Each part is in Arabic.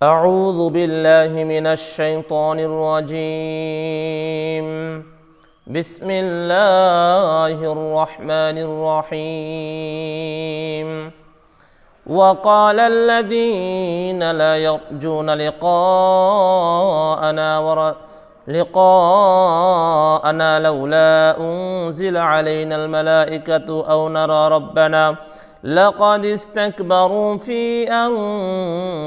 أعوذ بالله من الشيطان الرجيم. بسم الله الرحمن الرحيم. وقال الذين لا يرجون لقاءنا لولا أنزل علينا الملائكة أو نرى ربنا لقد استكبروا في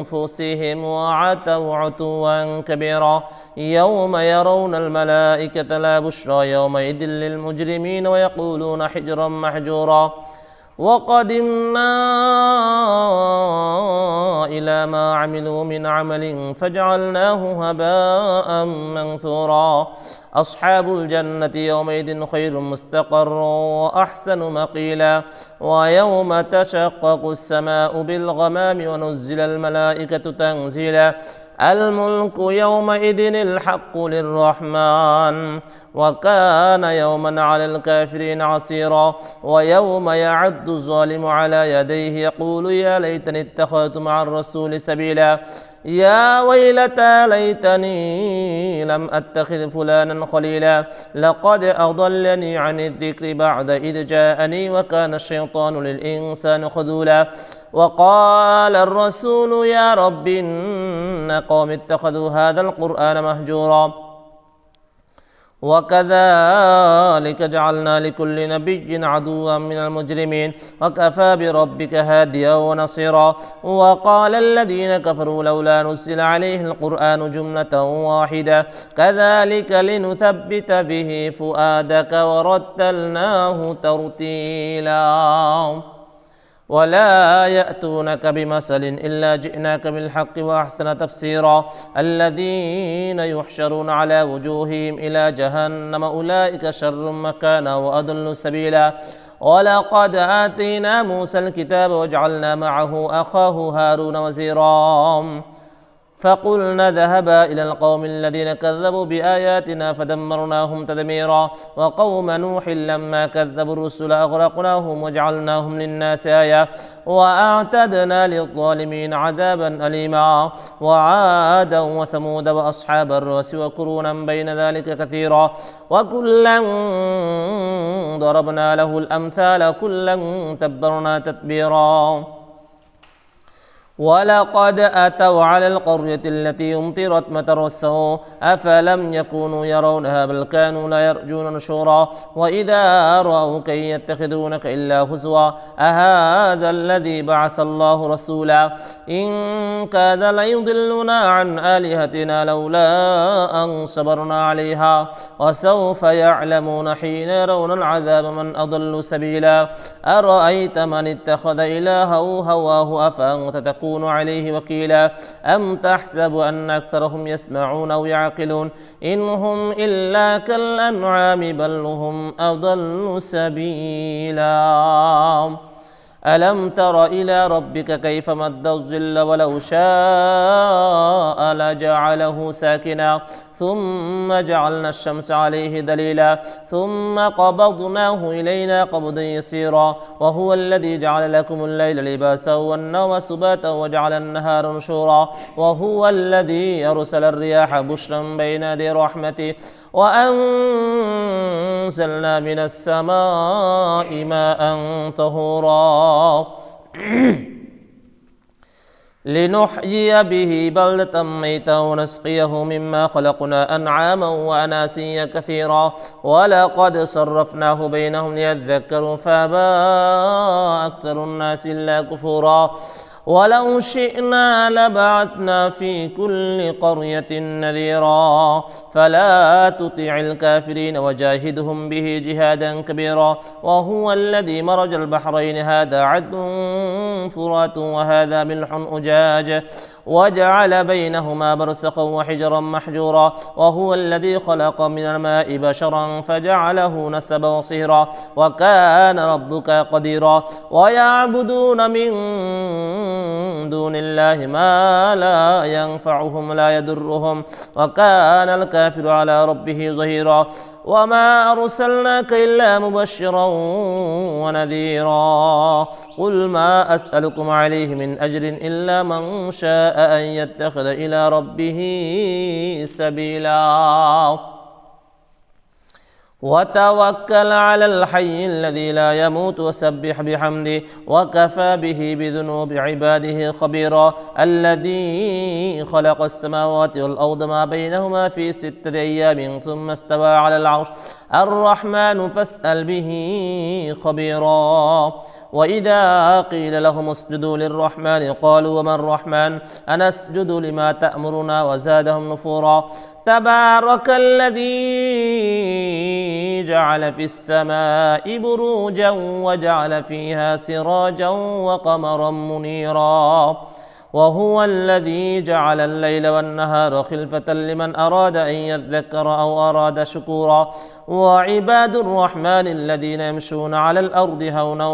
أنفسهم وعتوا عتوا كبيرا يوم يرون الملائكة لا بشرى يومئذ للمجرمين ويقولون حجرا محجورا وقدمنا إلى ما عملوا من عمل فجعلناه هباء منثورا أصحاب الجنة يومئذ خير مستقرا وأحسن مقيلا ويوم تشقق السماء بالغمام ونزل الملائكة تنزيلا الملك يومئذ الحق للرحمن وكان يوما على الكافرين عسيرا ويوم يعد الظالم على يديه يقول يا ليتني اتخذت مع الرسول سبيلا يا ويلتى ليتني لم أتخذ فلانا خليلا لقد أضلني عن الذكر بعد إذ جاءني وكان الشيطان للإنسان خذولا وقال الرسول يا رب إن قوم اتخذوا هذا القرآن مهجورا وكذلك جعلنا لكل نبي عدوا من المجرمين وكفى بربك هاديا ونصيرا وقال الذين كفروا لولا نزل عليه القرآن جملة واحدة كذلك لنثبت به فؤادك ورتلناه ترتيلا ولا يأتونك بمثل إلا جئناك بالحق وأحسن تفسيرا الذين يحشرون على وجوههم إلى جهنم أولئك شر مكانا وأضل سبيلا ولقد آتينا موسى الكتاب وجعلنا معه أخاه هارون وزيرا فقلنا اذهبا إلى القوم الذين كذبوا بآياتنا فدمرناهم تدميرا وقوم نوح لما كذبوا الرسل أغرقناهم وجعلناهم للناس آية وأعتدنا للظالمين عذابا أليما وعادا وثمود وأصحاب الرس وقرونا بين ذلك كثيرا وكلا ضربنا له الأمثال كلا تبرنا تتبيرا ولقد أتوا على القرية التي أمطرت مطر السوء أفلم يكونوا يرونها بل كانوا لا يرجون نشورا وإذا رأوك يتخذونك إلا هزوا أهذا الذي بعث الله رسولا إن كاد ليضلنا عن آلهتنا لولا أن صبرنا عليها وسوف يعلمون حين يرون العذاب من أضل سبيلا أرأيت من اتخذ إلهه هواه أفأنت تكون عليه وكيلا أم تحسب أن أكثرهم يسمعون أو يعقلون إن هم إلا كالأنعام بل هم أضل سبيلا ألم تر إلى ربك كيف مد الظل ولو شاء لجعله ساكنا ثم جعلنا الشمس عليه دليلا ثم قبضناه إلينا قبضا يسيرا وهو الذي جعل لكم الليل لباسا والنوم سباتا وجعل النهار نشورا وهو الذي أرسل الرياح بشرا بين يدي رحمته وأنزلنا من السماء ماء طهورا لنحيي به بلدة ميتا ونسقيه مما خلقنا أنعاما وأناسيا كثيرا ولقد صرفناه بينهم ليذكروا فأبى أكثر الناس إلا كفورا ولو شئنا لبعثنا في كل قرية نذيرا فلا تطع الكافرين وجاهدهم به جهادا كبيرا وهو الذي مرج البحرين هذا عذب فرات وهذا ملح أجاج وجعل بينهما برزخا وحجرا محجورا وهو الذي خلق من الماء بشرا فجعله نسبا وصهرا وكان ربك قديرا ويعبدون من دون الله ما لا ينفعهم ولا يضرهم وكان الكافر على ربه ظهيرا وما أرسلناك إلا مبشرا ونذيرا قل ما أسألكم عليه من أجر إلا من شاء أن يتخذ إلى ربه سبيلا وتوكل على الحي الذي لا يموت وسبح بحمده وكفى به بذنوب عباده خبيرا الذي خلق السماوات والأرض ما بينهما في 6 أيام ثم استوى على العرش الرحمن فاسأل به خبيرا وإذا قيل لهم اسجدوا للرحمن قالوا وما الرحمن أنسجد لما تأمرنا وزادهم نفورا تبارك الذي جعل في السماء بروجا وجعل فيها سراجا وقمرا منيرا وهو الذي جعل الليل والنهار خلفة لمن أراد أن يذكر أو أراد شكورا وعباد الرحمن الذين يمشون على الأرض هونا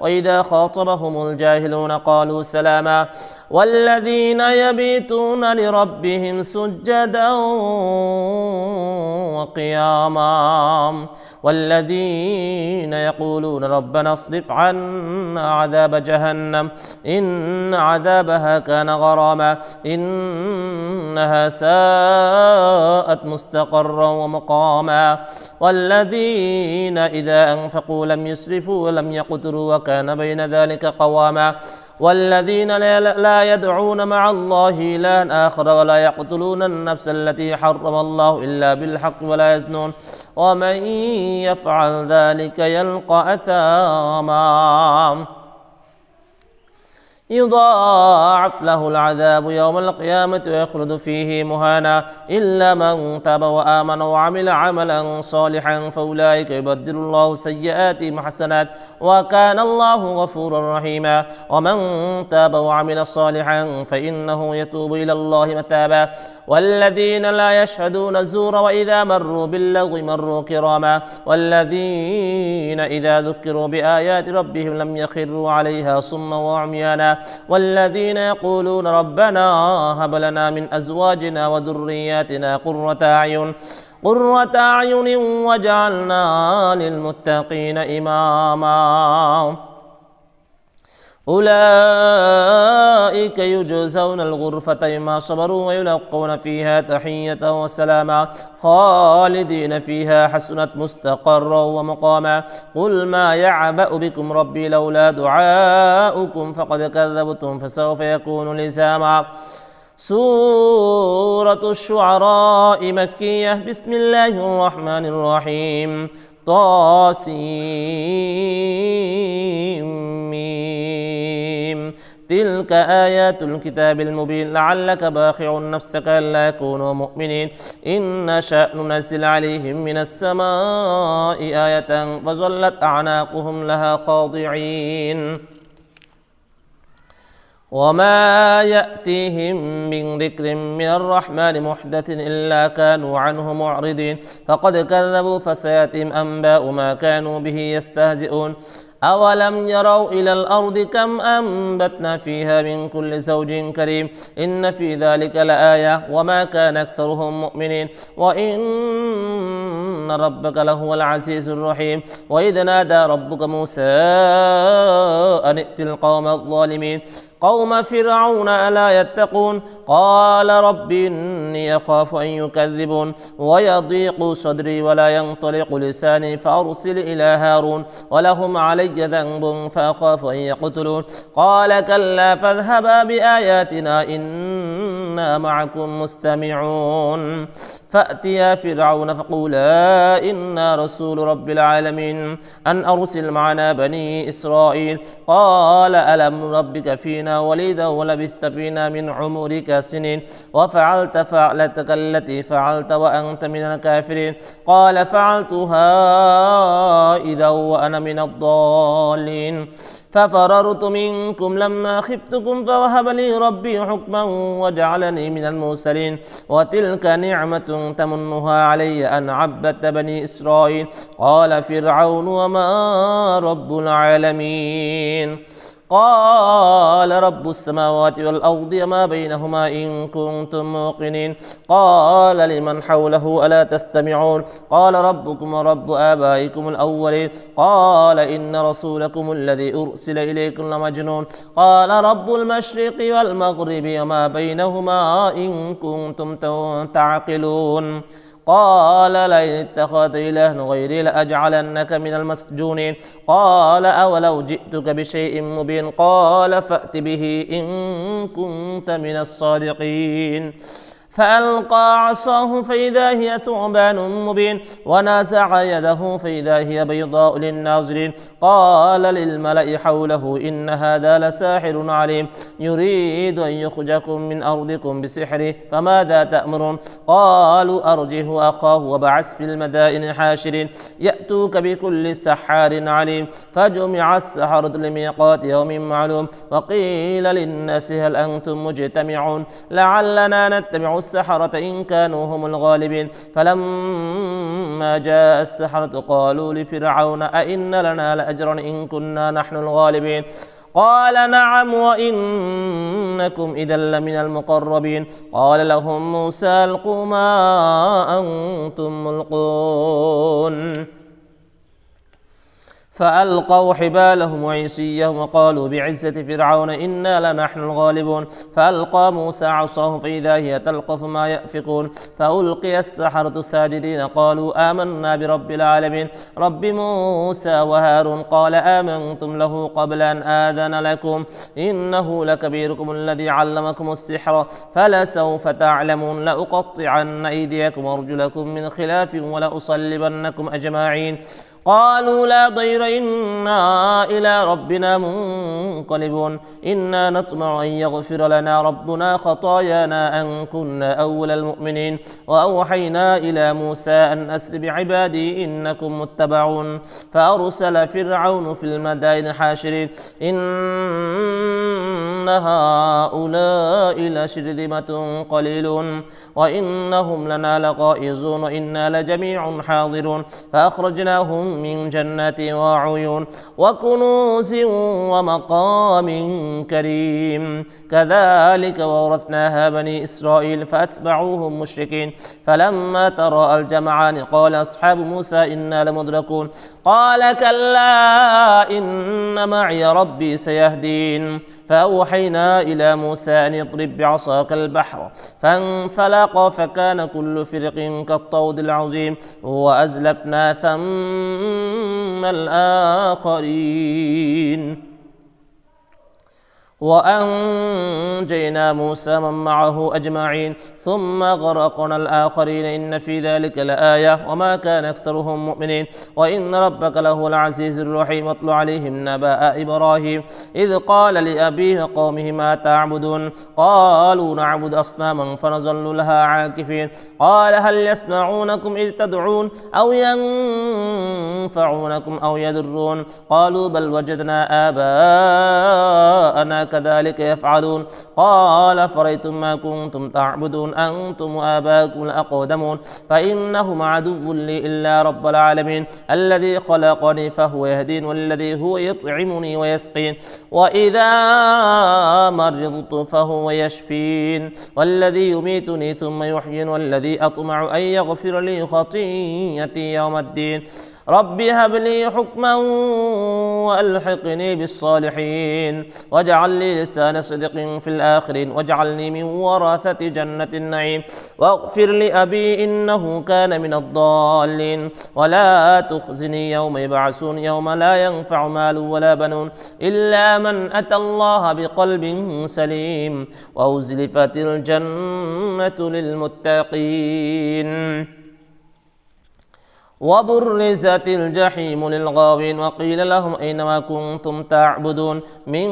وإذا خاطبهم الجاهلون قالوا سلاما والذين يبيتون لربهم سجدا وقياما والذين يقولون ربنا اصرف عنا عذاب جهنم إن عذابها كان غراما إنها ساءت مستقرا ومقاما والذين إذا أنفقوا لم يسرفوا ولم يقتروا وكان بين ذلك قواما والذين لا يدعون مع الله إلها آخر ولا يقتلون النفس التي حرم الله إلا بالحق ولا يزنون ومن يفعل ذلك يلقى أثاما يضاعف له العذاب يوم القيامة ويخلد فيه مهانا إلا من تاب وآمن وعمل عملا صالحا فأولئك يبدل الله سيئاتهم حسنات وكان الله غفورا رحيما ومن تاب وعمل صالحا فإنه يتوب إلى الله متابا والذين لا يشهدون الزور وإذا مروا باللغو مروا كراما والذين إذا ذكروا بآيات ربهم لم يخروا عليها صما وعميانا والذين يقولون ربنا هب لنا من أزواجنا وذرياتنا قرة أعين واجعلنا للمتقين إماما أولئك يجزون الغرفة بما صبروا ويلقون فيها تحية وسلاما خالدين فيها حسنت مستقرا ومقاما قل ما يعبأ بكم ربي لولا دعاؤكم فقد كذبتم فسوف يكون لزاما سورة الشعراء مكية بسم الله الرحمن الرحيم طاسيم تلك آيات الكتاب المبين لعلك باخع نفسك ألا يكونوا مؤمنين إن نشأ ننزل عليهم من السماء آية فظلت أعناقهم لها خاضعين وما يأتيهم من ذكر من الرحمن محدث إلا كانوا عنه معرضين فقد كذبوا فسيأتيهم أنباء ما كانوا به يستهزئون أولم يروا إلى الأرض كم أنبتنا فيها من كل زوج كريم إن في ذلك لآية وما كان أكثرهم مؤمنين وإن ربك لهو العزيز الرحيم وإذ نادى ربك موسى أن ائت القوم الظالمين قوم فرعون ألا يتقون قال رب إني أخاف أن يكذبون ويضيق صدري ولا ينطلق لساني فأرسل إلى هارون ولهم علي ذنب فأخاف أن يقتلون قال كلا فاذهبا بآياتنا إنا معكم مستمعون فأتيا فرعون فقولا إنا رسول رب العالمين أن أرسل معنا بني إسرائيل قال ألم ربك فينا وليدا ولبثت فينا من عمرك سنين وفعلت فعلتك التي فعلت وأنت من الكافرين قال فعلتها إذا وأنا من الضالين ففررت منكم لما خفتكم فوهب لي ربي حكما وجعلني من المرسلين وتلك نعمة تمنها علي أن عبدت بني إسرائيل قال فرعون وما رب العالمين قال رب السماوات والأرض وما بينهما إن كنتم موقنين قال لمن حوله ألا تستمعون قال ربكم ورب آبائكم الأولين قال إن رسولكم الذي أرسل إليكم لمجنون قال رب المشرق والمغرب وما بينهما إن كنتم تعقلون قال لئن اتخذت إلها غيري لأجعلنك من المسجونين قال أولو جئتك بشيء مبين قال فأت به إن كنت من الصادقين فألقى عصاه فإذا هي ثعبان مبين ونازع يده فإذا هي بيضاء للناظرين قال للملأ حوله إن هذا لساحر عليم يريد أن يخرجكم من أرضكم بسحره فماذا تأمرون قالوا أرجه أخاه وبعث في المدائن حاشرين يأتوك بكل سحار عليم فجمع السحرة لميقات يوم معلوم وقيل للناس هل أنتم مجتمعون لعلنا نتبع السحرة إن كانوا هم الغالبين فلما جاء السحرة قالوا لفرعون أئن لنا لأجرا إن كنا نحن الغالبين قال نعم وإنكم إذا لمن المقربين قال لهم موسى ألقوا ما أنتم ملقون فألقوا حبالهم وعصيهم وقالوا بعزة فرعون إنا لنحن الغالبون فألقى موسى عصاه فإذا هي تلقف ما يأفكون فألقي السحرة ساجدين قالوا آمنا برب العالمين رب موسى وهارون قال آمنتم له قبل أن آذن لكم إنه لكبيركم الذي علمكم السحر فلسوف تعلمون لأقطعن أيديكم وأرجلكم من خلاف ولأصلبنكم أجمعين قالوا لا ضير إنا إلى ربنا منقلبون إنا نطمع أن يغفر لنا ربنا خطايانا أن كنا أول المؤمنين وأوحينا إلى موسى أن أسر بعبادي إنكم متبعون فأرسل فرعون في المدائن حاشرين إن هؤلاء لشرذمة قليلون وإنهم لنا لغائظون وإنا لجميع حاضرون فأخرجناهم من جنات وعيون وكنوز ومقام كريم كذلك وورثناها بني إسرائيل فأتبعوهم مشركين فلما تراءى الجمعان قال أصحاب موسى إنا لمدركون قال كلا إن معي ربي سيهدين فأوحينا إلى موسى أن اضرب بعصاك البحر فانفلق فكان كل فرق كالطود العظيم وأزلفنا ثم الآخرين وأنجينا موسى من معه أجمعين ثم غرقنا الآخرين إن في ذلك لآية وما كان أكثرهم مؤمنين وإن ربك لهو العزيز الرحيم واتل عليهم نبأ إبراهيم إذ قال لأبيه قومه ما تعبدون قالوا نعبد أصناما فنظل لها عاكفين قال هل يسمعونكم إذ تدعون أو ينفعونكم أو يضرون قالوا بل وجدنا آباءنا كذلك يفعلون قال فرأيتم ما كنتم تعبدون أنتم وآباؤكم الأقدمون فإنهم عدو لي إلا رب العالمين الذي خلقني فهو يهدين والذي هو يطعمني ويسقين وإذا مرضت فهو يشفين والذي يميتني ثم يحيين والذي أطمع أن يغفر لي خطيئتي يوم الدين رب هب لي حكما وألحقني بالصالحين واجعل لي لسان صدق في الآخرين واجعلني من ورثة جنة النعيم واغفر لأبي إنه كان من الضالين ولا تخزني يوم يبعثون يوم لا ينفع مال ولا بنون إلا من أتى الله بقلب سليم وأزلفت الجنة للمتقين وبرزت الجحيم للغاوين وقيل لهم أينما كنتم تعبدون من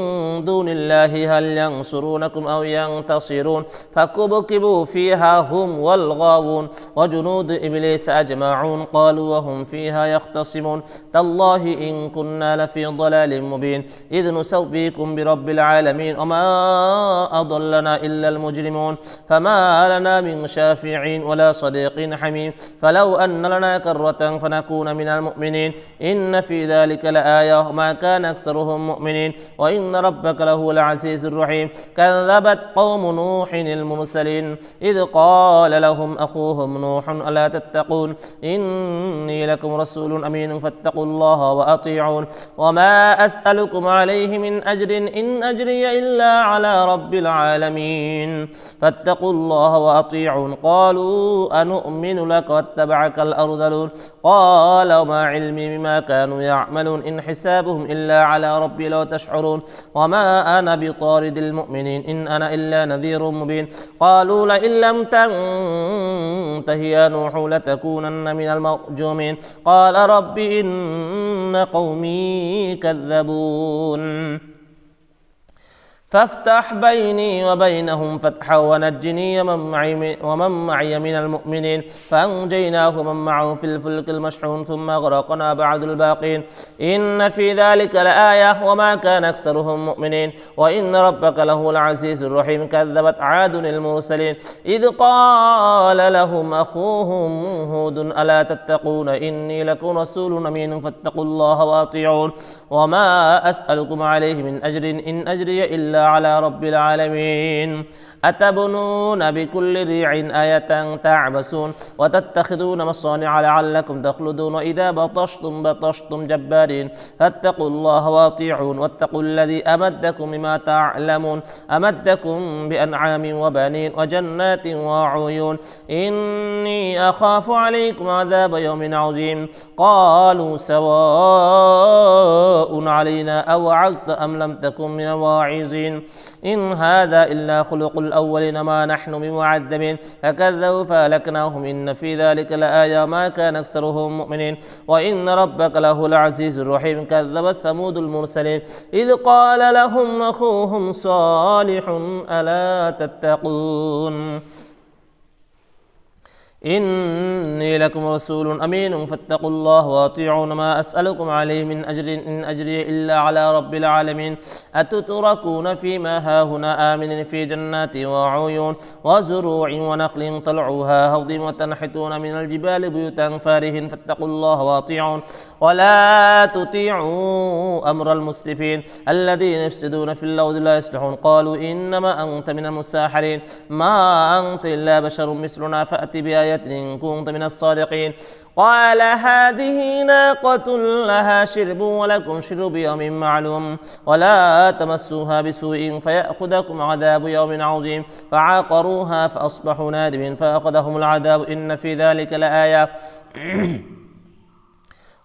دون الله هل ينصرونكم أو ينتصرون فكبكبوا فيها هم والغاوون وجنود إبليس أجمعون قالوا وهم فيها يختصمون تالله إن كنا لفي ضلال مبين إذ نسويكم برب العالمين وما أضلنا إلا المجرمون فما لنا من شافعين ولا صديق حميم فلو أن لنا كرة مرة فنكون من المؤمنين إن في ذلك لآية وما كان أكثرهم مؤمنين وإن ربك لهو العزيز الرحيم كذبت قوم نوح المرسلين إذ قال لهم أخوهم نوح ألا تتقون إني لكم رسول أمين فاتقوا الله وأطيعون وما أسألكم عليه من أجر إن أجري إلا على رب العالمين فاتقوا الله وأطيعون قالوا أنؤمن لك واتبعك الأرذلون قال وما علمي بما كانوا يعملون إن حسابهم إلا على ربي لو تشعرون وما أنا بطارد المؤمنين إن أنا إلا نذير مبين قالوا لئن لم تنته يا نوح لتكونن من المرجومين قال رب إن قومي كذبون فافتح بيني وبينهم فتحا ونجني ومن معي من المؤمنين فأنجيناه ومن معه في الفلك المشحون ثم أغرقنا بعد الباقين إن في ذلك لآية وما كان أكثرهم مؤمنين وإن ربك لهو العزيز الرحيم كذبت عاد المرسلين إذ قال لهم أخوهم هود ألا تتقون إني لكم رسول أمين فاتقوا الله وأطيعون وما أسألكم عليه من أجر إن أجري إلا على رب العالمين أتبنون بكل ريع آية تعبسون وتتخذون مصانع لعلكم تخلدون وإذا بطشتم جبارين فاتقوا الله واطيعون واتقوا الذي أمدكم بما تعلمون أمدكم بأنعام وبنين وجنات وعيون إني أخاف عليكم عذاب يوم عظيم قالوا سواء علينا أوعظت أم لم تكن من الواعظين إن هذا إلا خلق الأولين ما نحن بمعذبين فكذبوا فأهلكناهم إن في ذلك لآية ما كان أكثرهم مؤمنين وإن ربك له العزيز الرحيم كذبت ثمود المرسلين إذ قال لهم أخوهم صالح ألا تتقون إني لكم رسول أمين فاتقوا الله وأطيعون ما أسألكم عليه من أجر إن أجري إلا على رب العالمين أتتركون فيما هاهنا آمن في جنات وعيون وزروع ونخل طلعها هضيم وتنحتون من الجبال بيوتا فارهين فاتقوا الله وأطيعون ولا تطيعوا أمر المسرفين الذين يفسدون في الأرض لا يصلحون قالوا إنما أنت من المساحرين ما أنت إلا بشر مثلنا فأت بآية إن كنت من الصادقين قال هذه ناقة لها شرب ولكم شرب يوم معلوم ولا تمسوها بسوء فيأخذكم عذاب يوم عظيم فعاقروها فأصبحوا نادمين فأخذهم العذاب إن في ذلك لآية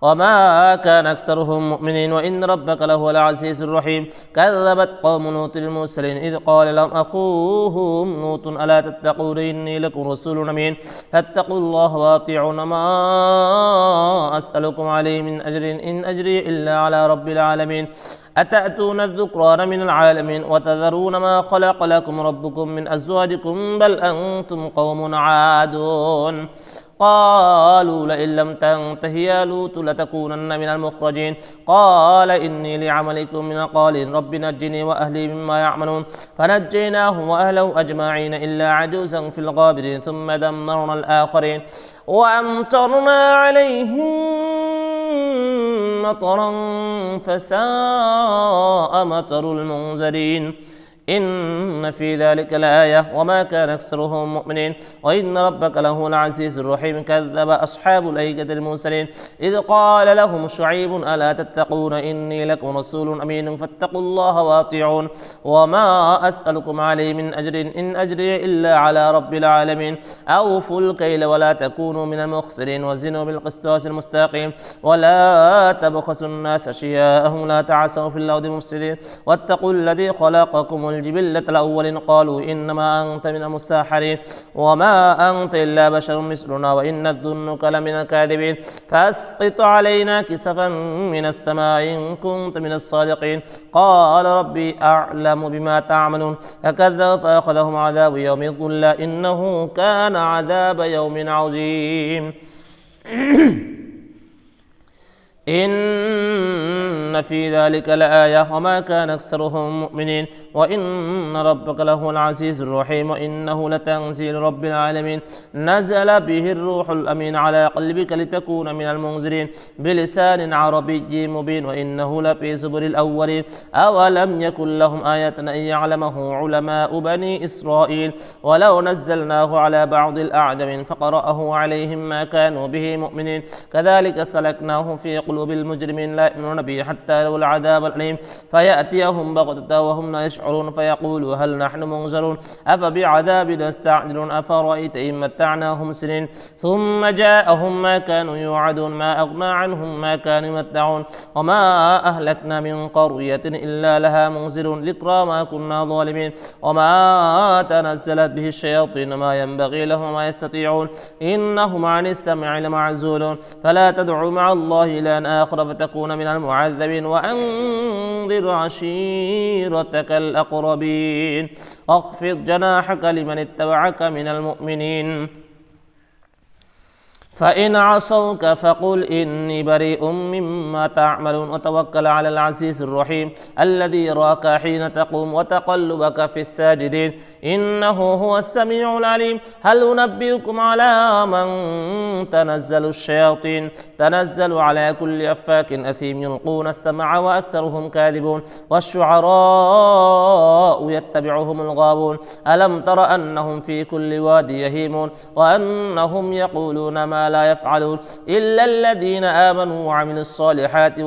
وما كان أكثرهم مؤمنين وإن ربك لهو العزيز الرحيم كذبت قوم لوط المرسلين إذ قال لهم أخوهم لوط ألا تتقون إني لكم رسول أمين فاتقوا الله وأطيعون ما أسألكم عليه من أجر إن أجري إلا على رب العالمين أتأتون الذكران من العالمين وتذرون ما خلق لكم ربكم من أزواجكم بل أنتم قوم عادون قالوا لئن لم تنته يا لوط لتكونن من المخرجين قال إني لعملكم من القالين رب نجني وأهلي مما يعملون فنجيناه وأهله أجمعين إلا عجوزا في الغابرين ثم دمرنا الآخرين وأمطرنا عليهم مطرا فساء مطر المنذرين إن في ذلك لآية وما كان أكثرهم مؤمنين وإن ربك له العزيز الرحيم كذب أصحاب الأيكة المرسلين إذ قال لهم شعيب ألا تتقون إني لكم رسول أمين فاتقوا الله وأطيعون وما أسألكم عليه من أجر إن أجري إلا على رب العالمين أوفوا الكيل ولا تكونوا من المخسرين وزنوا بالقسطاس المستقيم ولا تبخسوا الناس أشياءهم لا تعثوا في الأرض مفسدين واتقوا الذي خلقكم الجبلة الأولين قالوا إنما أنت من المساحرين وما أنت إلا بشر مثلنا وإن نظنك لمن الكاذبين فأسقط علينا كسفا من السماء إن كنت من الصادقين قال ربي أعلم بما تعملون فكذبوا فأخذهم عذاب يوم الظلة إنه كان عذاب يوم عظيم إن إن في ذلك لآية وما كان أكثرهم مؤمنين وإن ربك لهو العزيز الرحيم وإنه لتنزيل رب العالمين نزل به الروح الأمين على قلبك لتكون من المنذرين بلسان عربي مبين وإنه لفي زبر الأولين أولم يكن لهم آية أن يعلمه علماء بني إسرائيل ولو نزلناه على بعض الأعجم فقرأه عليهم ما كانوا به مؤمنين كذلك سلكناه في قلوب المجرمين لا يؤمنون به حتى لو العذاب الأليم فيأتيهم بغتة وهم لا يشعرون فيقولوا هل نحن منذرون أفبعذابنا يستعجلون أفرأيت إن متعناهم سنين ثم جاءهم ما كانوا يوعدون ما أغنى عنهم ما كانوا يمتعون وما أهلكنا من قرية إلا لها منذرون ذكرى ما كنا ظالمين وما تنزلت به الشياطين ما ينبغي لهم ما يستطيعون إنهم عن السمع لمعزولون فلا تدعوا مع الله إلها آخر فتكون من المعذبين وأنذر عشيرتك الأقربين واخفض جناحك لمن اتبعك من المؤمنين فإن عصوك فقل إني بريء مما تعملون وتوكل على العزيز الرحيم الذي يراك حين تقوم وتقلبك في الساجدين إنه هو السميع العليم هل ننبئكم على من تنزل الشياطين تنزل على كل أفاك أثيم يلقون السمع وأكثرهم كاذبون والشعراء يتبعهم الغاوون ألم تر أنهم في كل واد يهيمون وأنهم يقولون ما لا يفعلون إلا الذين آمنوا وعملوا الصالحات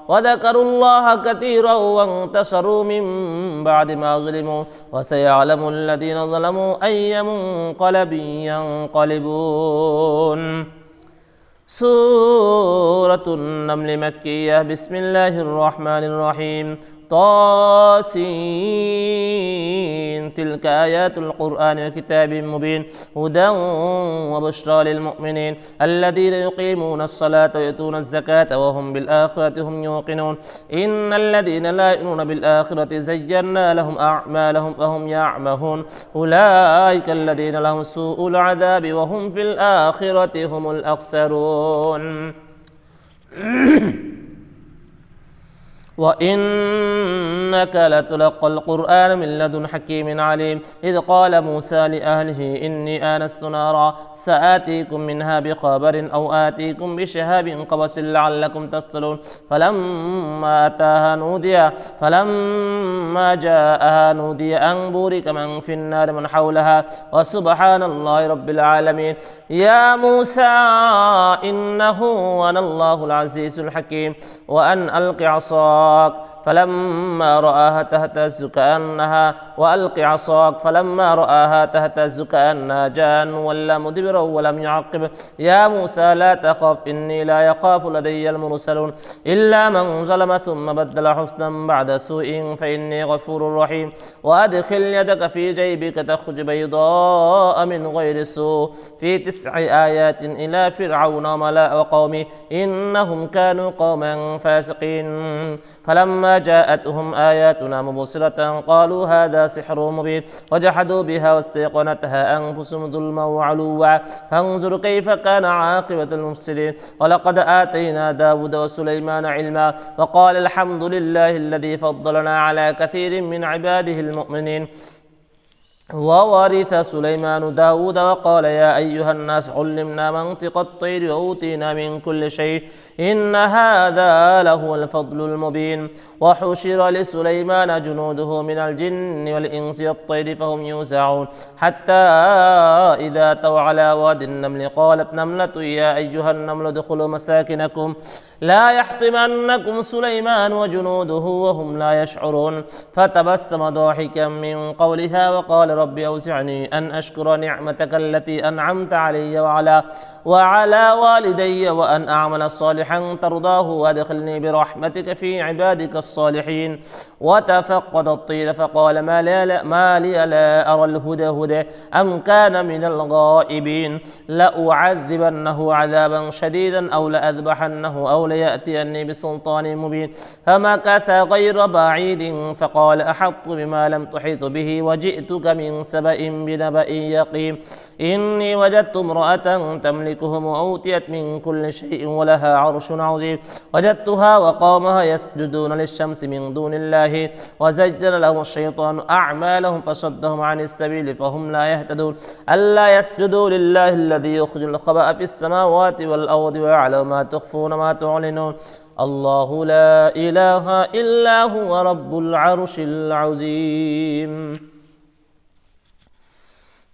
وذكروا الله كثيرا وانتصروا من بعد ما ظلموا وسيعلم الذين ظلموا أي منقلب ينقلبون سورة النمل مكية بسم الله الرحمن الرحيم طاسين تلك آيات القرآن وكتاب مبين هدى وبشرى للمؤمنين الذين يقيمون الصلاة ويؤتون الزكاة وهم بالآخرة هم يوقنون إن الذين لا يؤمنون بالآخرة زينا لهم أعمالهم فهم يعمهون أولئك الذين لهم سوء العذاب وهم في الآخرة هم الأخسرون وإنك لتلقى القرآن من لدن حكيم عليم إذ قال موسى لأهله إني آنست نارا سآتيكم منها بخبر أو آتيكم بشهاب قبس لعلكم تصطلون فلما جاءها نودي أن بورك من في النار من حولها وسبحان الله رب العالمين يا موسى إنه أنا الله العزيز الحكيم وأن ألق عصاك فلما رآها تهتز كأنها جان ولا مدبرا ولم يعقب يا موسى لا تخف إني لا يخاف لدي المرسلون إلا من ظلم ثم بدل حسنا بعد سوء فإني غفور رحيم وأدخل يدك في جيبك تخرج بيضاء من غير سوء في 9 آيات إلى فرعون وملأ وقومه إنهم كانوا قوما فاسقين فلما جاءتهم آياتنا مبصرة قالوا هذا سحر مبين وجحدوا بها واستيقنتها أنفسهم ظلما وعلوا فانظر كيف كان عاقبة المفسدين ولقد آتينا داود وسليمان علما وقال الحمد لله الذي فضلنا على كثير من عباده المؤمنين وورث سليمان داود وقال يا أيها الناس علمنا منطق الطير وأوتينا من كل شيء إن هذا لهو الفضل المبين وحشر لسليمان جنوده من الجن والإنس والطير فهم يوزعون حتى إذا أتوا على واد النمل قالت نملة يا أيها النمل ادخلوا مساكنكم لا يحطمنكم سليمان وجنوده وهم لا يشعرون فتبسم ضاحكا من قولها وقال رب أوزعني أن أشكر نعمتك التي أنعمت علي وعلى والدي وأن أعمل صالحا ترضاه وأدخلني برحمتك في عبادك الصالحين الصالحين وتفقد الطير فقال ما لي لا أرى الهدى أم كان من الغائبين لأعذبنه عذابا شديدا أو لأذبحنه أو ليأتيني بسلطان مبين فمكث غير بعيد فقال أحط بما لم تحط به وجئتك من سبأ بنبأ يقين إني وجدت امرأة تملكهم وأوتيت من كل شيء ولها عرش عظيم وجدتها وقومها يسجدون للشمس من دون الله وزين لهم الشيطان أعمالهم فصدهم عن السبيل فهم لا يهتدون ألا يسجدوا لله الذي يخرج الخبأ في السماوات والأرض ويعلم ما تخفون ما تعلنون الله لا إله إلا هو رب العرش العظيم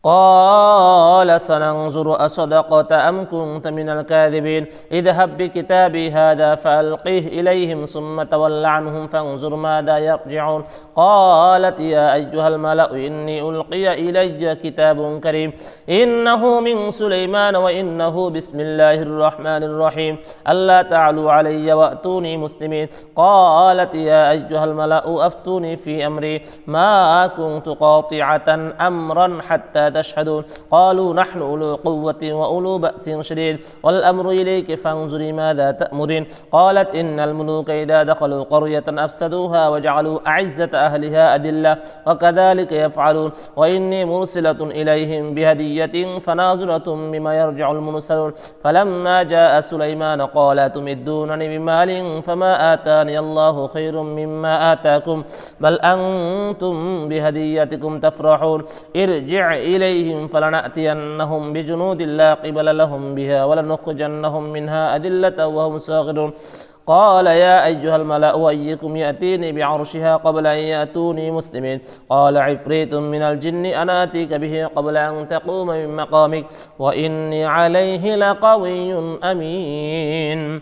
قال سننظر أصدقت أم كنت من الكاذبين اذهب بكتابي هذا فألقيه إليهم ثم تول عنهم فانظر ماذا يرجعون قالت يا أيها الملأ إني ألقي إلي كتاب كريم إنه من سليمان وإنه بسم الله الرحمن الرحيم ألا تعلوا علي وأتوني مسلمين قالت يا أيها الملأ أفتوني في أمري ما كنت قاطعة أمرا حتى تشهدون قالوا نحن أولو قوة وأولو بأس شديد والأمر إليك فانظري ماذا تأمرين قالت إن الملوك إذا دخلوا قرية أفسدوها وجعلوا أعزة أهلها أذلة وكذلك يفعلون وإني مرسلة إليهم بهدية فناظرة بما يرجع المرسلون فلما جاء سليمان قال تمدونني بمال فما آتاني الله خير مما آتاكم بل أنتم بهديتكم تفرحون ارجع إليهم فلنأتينهم بجنود لا قبل لهم بها ولنخرجنهم منها أذلة وهم صاغرون قال يا أيها الملأ أيكم يأتيني بعرشها قبل أن يأتوني مسلمين قال عفريت من الجن أنا آتيك به قبل أن تقوم من مقامك وإني عليه لقوي أمين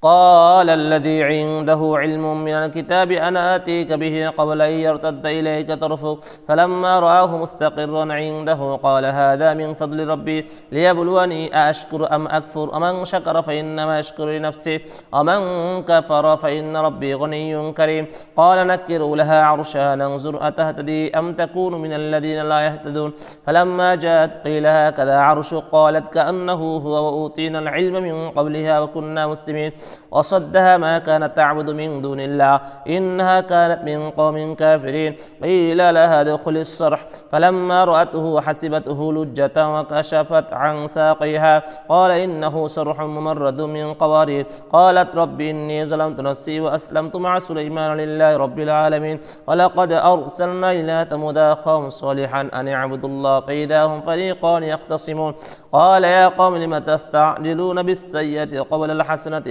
قال الذي عنده علم من الكتاب أنا آتيك به قبل أن يرتد إليك طرفك فلما رآه مستقرا عنده قال هذا من فضل ربي ليبلوني أأشكر أم أكفر ومن شكر فإنما يشكر لنفسه ومن كفر فإن ربي غني كريم قال نكروا لها عرشها ننظر أتهتدي أم تكون من الذين لا يهتدون فلما جاءت قيل هكذا عرشك قالت كأنه هو وأوتينا العلم من قبلها وكنا مسلمين وصدها ما كانت تعبد من دون الله إنها كانت من قوم كافرين قيل لها ادخل الصرح فلما رأته حسبته لجة وكشفت عن ساقيها قال إنه صرح ممرد من قوارير قالت رب إني ظلمت نفسي وأسلمت مع سليمان لله رب العالمين ولقد أرسلنا إلى ثمود أخاهم صالحا أن اعبدوا الله فإذا هم فريقان يختصمون قال يا قوم لم تستعجلون بالسيئة قبل الحسنة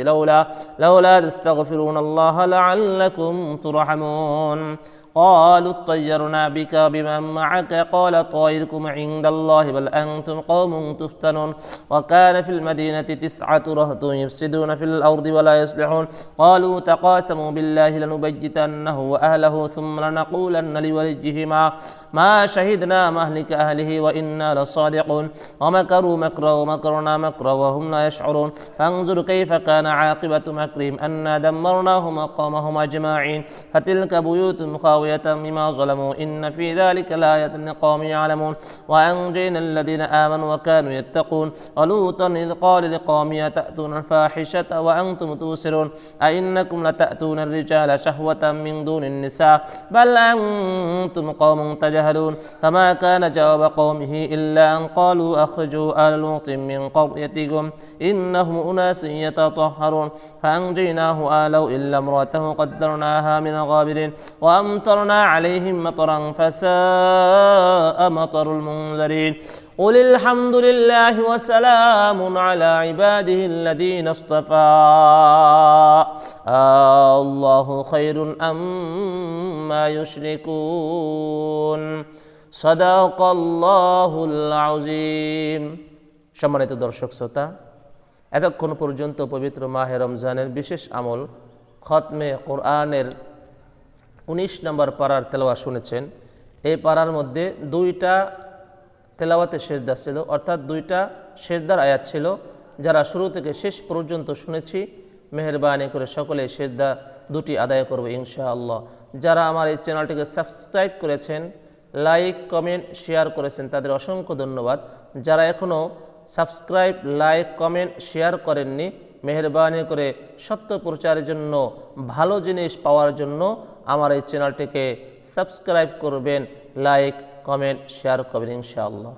لولا تستغفرون الله لعلكم ترحمون قالوا اطيرنا بك بمن معك قال طائركم عند الله بل أنتم قوم تفتنون وكان في المدينة 9 رهط يفسدون في الأرض ولا يصلحون قالوا تقاسموا بالله لنبيتنه وأهله ثم لنقولن لوليه ما شهدنا مهلك أهله وإنا لصادقون ومكروا مكرا ومكرنا مكرا وهم لا يشعرون فانظر كيف كان عاقبة مكرهم أنا دمرناهم وقومهم أجمعين فتلك بيوت خاوية بما ظلموا إن في ذلك لآية لقوم يعلمون وأنجينا الذين آمنوا وكانوا يتقون ولوطا إذ قال لقومه أتأتون الفاحشة وأنتم تبصرون أئنكم لتأتون الرجال شهوة من دون النساء بل أنتم قوم تجهلون فما كان جواب قومه إلا أن قالوا أخرجوا آل لوط من قريتكم إنهم أناس يتطهرون فأنجيناه آله إلا امرأته قدرناها من الغابرين وأمطرنا عليهم مطرا فساء مطر المنذرين قل الحمد لله وسلام على عباده الذين اصطفى الله خير أما يشركون صدق الله العظيم সম্মানিত দর্শক শ্রোতা এতক্ষণ পর্যন্ত পবিত্র মাহে রমজানের বিশেষ আমল খতমে কোরআনের 19 নম্বর পারার তেলাওয়াত শুনেছেন। এই পারার মধ্যে 2টা তেলাওয়াতে সেজদা ছিল, অর্থাৎ 2টা সেজদার আয়াত ছিল। যারা শুরু থেকে শেষ পর্যন্ত শুনেছি মেহেরবানি করে সকলে সেজদা দুটি আদায় করব ইনশাআল্লাহ। যারা আমার এই চ্যানেলটিকে সাবস্ক্রাইব করেছেন, লাইক কমেন্ট শেয়ার করেছেন, তাদের অসংখ্য ধন্যবাদ। যারা এখনও সাবস্ক্রাইব লাইক কমেন্ট শেয়ার করেননি, মেহেরবানি করে সত্য প্রচারের জন্য, ভালো জিনিস পাওয়ার জন্য আমার এই চ্যানেলটিকে সাবস্ক্রাইব করবেন, লাইক কমেন্ট শেয়ার করবেন ইনশাআল্লাহ।